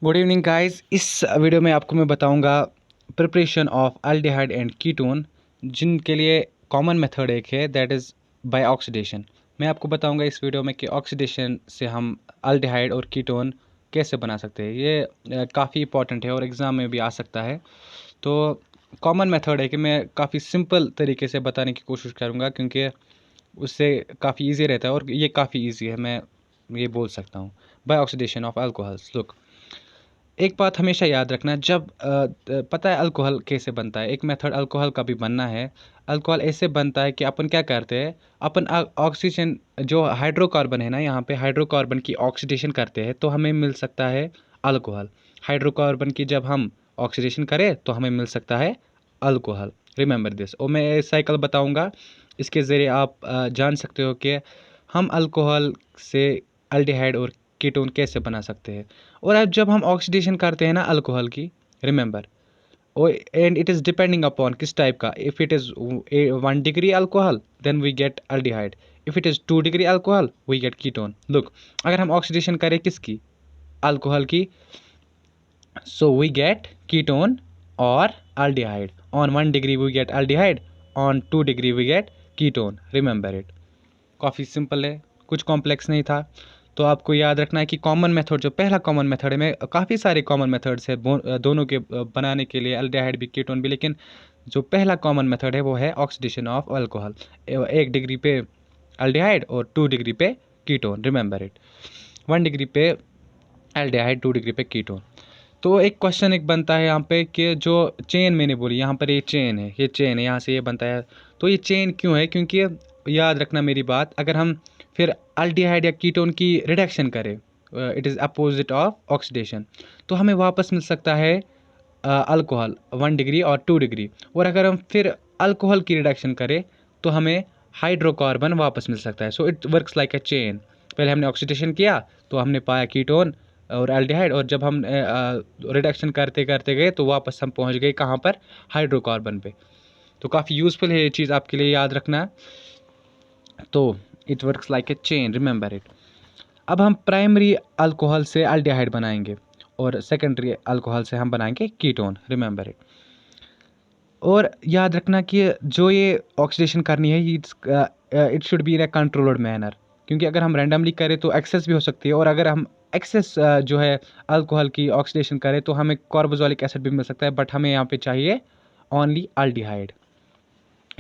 Good evening guys. इस video में आपको मैं बताऊंगा preparation of aldehyde and ketone, जिनके लिए कॉमन मेथड एक है, दैट इज़ बाय ऑक्सीडेशन। मैं आपको बताऊंगा इस वीडियो में कि ऑक्सीडेशन से हम अल्डिहाइड और कीटोन कैसे बना सकते हैं। ये काफ़ी इंपॉर्टेंट है और एग्ज़ाम में भी आ सकता है। तो कॉमन मेथड है कि मैं काफ़ी सिंपल तरीके से बताने की कोशिश करूँगा, क्योंकि उससे काफ़ी ईजी रहता है और ये काफ़ी ईजी है, मैं ये बोल सकता हूँ। By oxidation of alcohols, look, एक बात हमेशा याद रखना, जब पता है अल्कोहल कैसे बनता है। एक मेथड अल्कोहल का भी बनना है। अल्कोहल ऐसे बनता है कि अपन क्या करते हैं, अपन ऑक्सीजन जो हाइड्रोकार्बन है ना, यहाँ पे हाइड्रोकार्बन की ऑक्सीडेशन करते हैं तो हमें मिल सकता है अल्कोहल। हाइड्रोकार्बन की जब हम ऑक्सीडेशन करें तो हमें मिल सकता है अल्कोहल। Remember this. और मैं साइकिल बताऊँगा, इसके ज़रिए आप जान सकते हो कि हम अल्कोहल से अल्डिहाइड और कीटोन कैसे बना सकते हैं। और अब जब हम ऑक्सीडेशन करते हैं ना अल्कोहल की, remember, oh and it is depending upon किस टाइप का। If it is 1 degree alcohol then we get aldehyde, if it is 2 degree alcohol we get ketone. Look, अगर हम ऑक्सीडेशन करें किसकी, अल्कोहल की, सो वी गेट कीटोन और aldehyde. On 1 degree we get aldehyde, on 2 degree we get ketone. Remember it. काफ़ी simple है, कुछ complex नहीं था। तो आपको याद रखना है कि कॉमन मेथड, जो पहला कॉमन मेथड है, में काफ़ी सारे कॉमन मेथड्स है दोनों के बनाने के लिए, अल्डिहाइड भी कीटोन भी, लेकिन जो पहला कॉमन मेथड है वो है ऑक्सीडेशन ऑफ अल्कोहल। 1 डिग्री पे अल्डिहाइड और 2 डिग्री पे कीटोन। Remember it. 1 डिग्री पे अल्डिहाइड, 2 डिग्री पे कीटोन। तो एक क्वेश्चन एक बनता है यहाँ पे कि जो चेन मैंने बोली, यहाँ पर ये चेन है, ये चेन है, यहाँ से ये बनता है। तो ये चेन क्यों है? क्योंकि याद रखना मेरी बात, अगर हम फिर अल्डिहाइड या कीटोन की रिडक्शन करें, it is opposite of oxidation, तो हमें वापस मिल सकता है अल्कोहल 1 डिग्री और 2 डिग्री। और अगर हम फिर अल्कोहल की रिडक्शन करें तो हमें हाइड्रोकार्बन वापस मिल सकता है। So it works like a chain. पहले हमने ऑक्सीडेशन किया तो हमने पाया कीटोन और एल्डिहाइड, और जब हम रिडक्शन करते करते गए तो वापस हम पहुंच गए कहाँ पर, हाइड्रोकार्बन पे। तो काफ़ी यूज़फुल है ये चीज़, आपके लिए याद रखना। तो it works like a chain, remember it. अब हम प्राइमरी अल्कोहल से एल्डिहाइड बनाएंगे और सेकेंडरी अल्कोहल से हम बनाएंगे कीटोन। Remember it. और याद रखना कि जो ये ऑक्सीडेशन करनी है, it should be in a controlled manner, क्योंकि अगर हम रैंडमली करें तो एक्सेस भी हो सकती है, और अगर हम एक्सेस जो है अल्कोहल की ऑक्सीडेशन करें तो हमें कार्बोक्सिलिक एसिड भी मिल सकता है, बट हमें यहाँ पे चाहिए only aldehyde.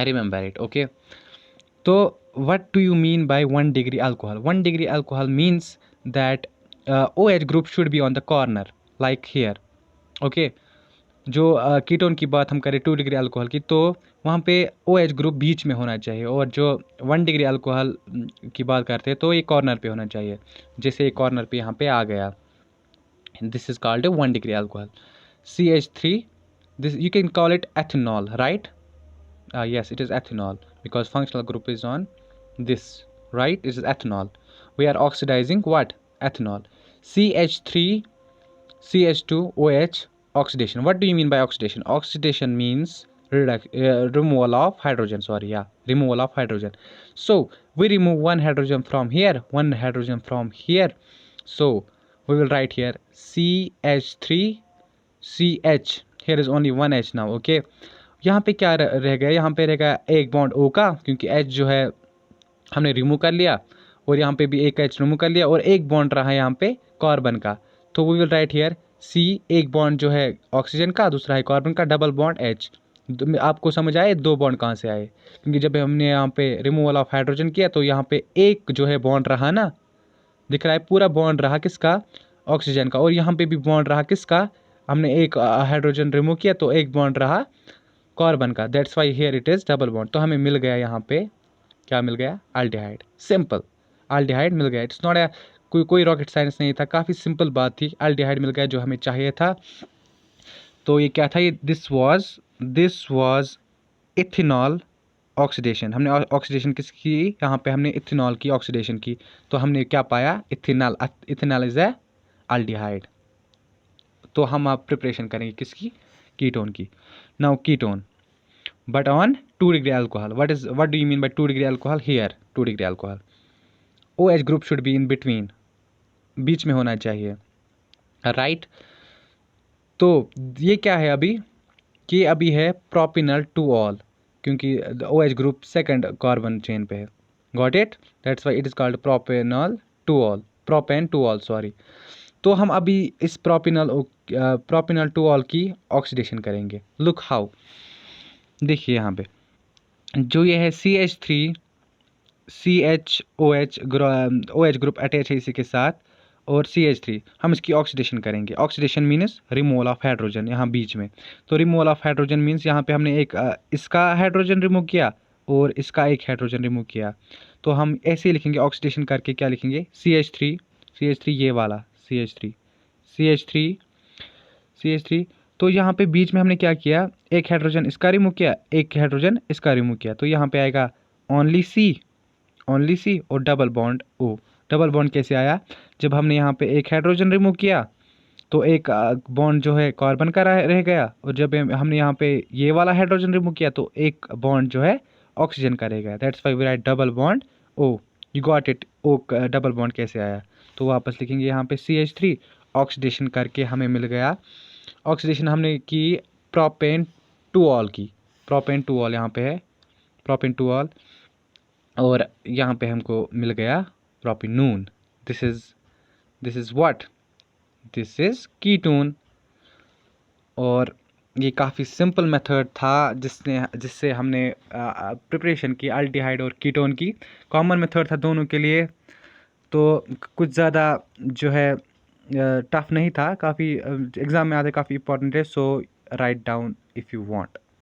Remember it, okay. तो what do you mean by 1 degree alcohol? 1 degree alcohol means that OH group should be on the corner, like here, okay। जो कीटोन की बात हम करें 2 डिग्री अल्कोहल की, तो वहाँ पे OH ग्रुप बीच में होना चाहिए, और जो 1 डिग्री अल्कोहल की बात करते हैं तो ये कॉर्नर पे होना चाहिए। जैसे ये कॉर्नर पे यहाँ पे आ गया, this is called 1 degree alcohol. CH3, this you can call it ethanol, right? Yes, it is ethanol because functional group is on this, right? It is ethanol. We are oxidizing what? Ethanol. CH3, CH2OH oxidation. What do you mean by oxidation? Oxidation means removal of hydrogen. Sorry, yeah, removal of hydrogen. So we remove one hydrogen from here, one hydrogen from here. So we will write here CH3CH. Here is only one H now, okay? यहाँ पे क्या रह गया, यहाँ पे रह गया एक बॉन्ड O का, क्योंकि H जो है हमने रिमूव कर लिया, और यहाँ पे भी एक H रिमूव कर लिया, और एक बॉन्ड रहा यहाँ पे कार्बन का। तो we will write here C, एक बॉन्ड जो है ऑक्सीजन का, दूसरा है कार्बन का, डबल बॉन्ड H। आपको समझ आए दो बॉन्ड कहाँ से आए? क्योंकि जब हमने यहाँ पे रिमूवल ऑफ हाइड्रोजन किया तो यहाँ पे एक जो है बॉन्ड रहा ना, दिख रहा है, पूरा बॉन्ड रहा किसका, ऑक्सीजन का, और यहाँ पे भी बॉन्ड रहा किसका, हमने एक हाइड्रोजन रिमूव किया तो एक बॉन्ड रहा कार्बन का। That's why here it is double bond. तो हमें मिल गया यहाँ पे, क्या मिल गया? अल्डिहाइड। सिंपल, अल्डिहाइड मिल गया। इट्स नॉट ए कोई रॉकेट साइंस नहीं था, काफ़ी सिंपल बात थी। अल्डिहाइड मिल गया जो हमें चाहिए था। तो ये क्या था? ये दिस वाज इथेनॉल ऑक्सीडेशन। हमने ऑक्सीडेशन किसकी? यहाँ पे हमने इथेनॉल की ऑक्सीडेशन की। तो हमने क्या पाया? Ethanol. Ethanol is a aldehyde. तो हम अब प्रिपरेशन करेंगे किसकी? कीटोन की। Now ketone, but on 2 degree alcohol. What do you mean by 2 degree alcohol? Here 2 degree alcohol, OH group should be in between, बीच में होना चाहिए। राइट। तो ये क्या है अभी कि अभी है प्रोपिनल टू ऑल, क्योंकि O H group second carbon chain पे है। Got it, that's why it is called propanol two ol, propane two ol, sorry. तो हम अभी इस प्रोपिनल टू ऑल की ऑक्सीडेशन करेंगे। लुक हाउ, देखिए यहाँ पे जो ये है CH3 CHOH ग्रुप अटैच है इसी के साथ, और CH3 हम इसकी ऑक्सीडेशन करेंगे। Oxidation means removal of hydrogen यहाँ बीच में। तो रिमूवल ऑफ हाइड्रोजन मीन्स यहाँ पे हमने एक इसका हाइड्रोजन रिमूव किया और इसका एक हाइड्रोजन रिमूव किया। तो हम ऐसे ही लिखेंगे ऑक्सीडेशन करके, क्या लिखेंगे, CH3 ये वाला CH3 तो यहाँ पे बीच में हमने क्या किया, एक हाइड्रोजन इसका रिमूव किया, एक हाइड्रोजन इसका रिमूव किया। तो यहाँ पे आएगा ओनली C और double bond O। Double bond कैसे आया, जब हमने यहाँ पे एक हाइड्रोजन रिमूव किया तो एक बॉन्ड जो है कार्बन का रह गया, और जब हमने यहाँ पे ये वाला हाइड्रोजन रिमूव किया तो एक बॉन्ड जो है ऑक्सीजन का रह गया। That's why we write double bond O। You got it, O double bond कैसे आया। तो वापस लिखेंगे यहाँ पे CH3 ऑक्सीडेशन करके हमें मिल गया, ऑक्सीडेशन हमने की प्रोपेन टू ऑल की, प्रोपेन टू ऑल यहाँ पे है, प्रोपेन टू ऑल, और यहाँ पे हमको मिल गया प्रोपिनून। This is what, this is ketone. और ये काफ़ी सिंपल मेथड था जिससे हमने प्रिपरेशन की अल्डिहाइड और कीटोन की। कॉमन मेथड था दोनों के लिए, तो कुछ ज़्यादा जो है टफ नहीं था, काफ़ी एग्ज़ाम में आते, काफ़ी इंपॉर्टेंट है। So write down if you want.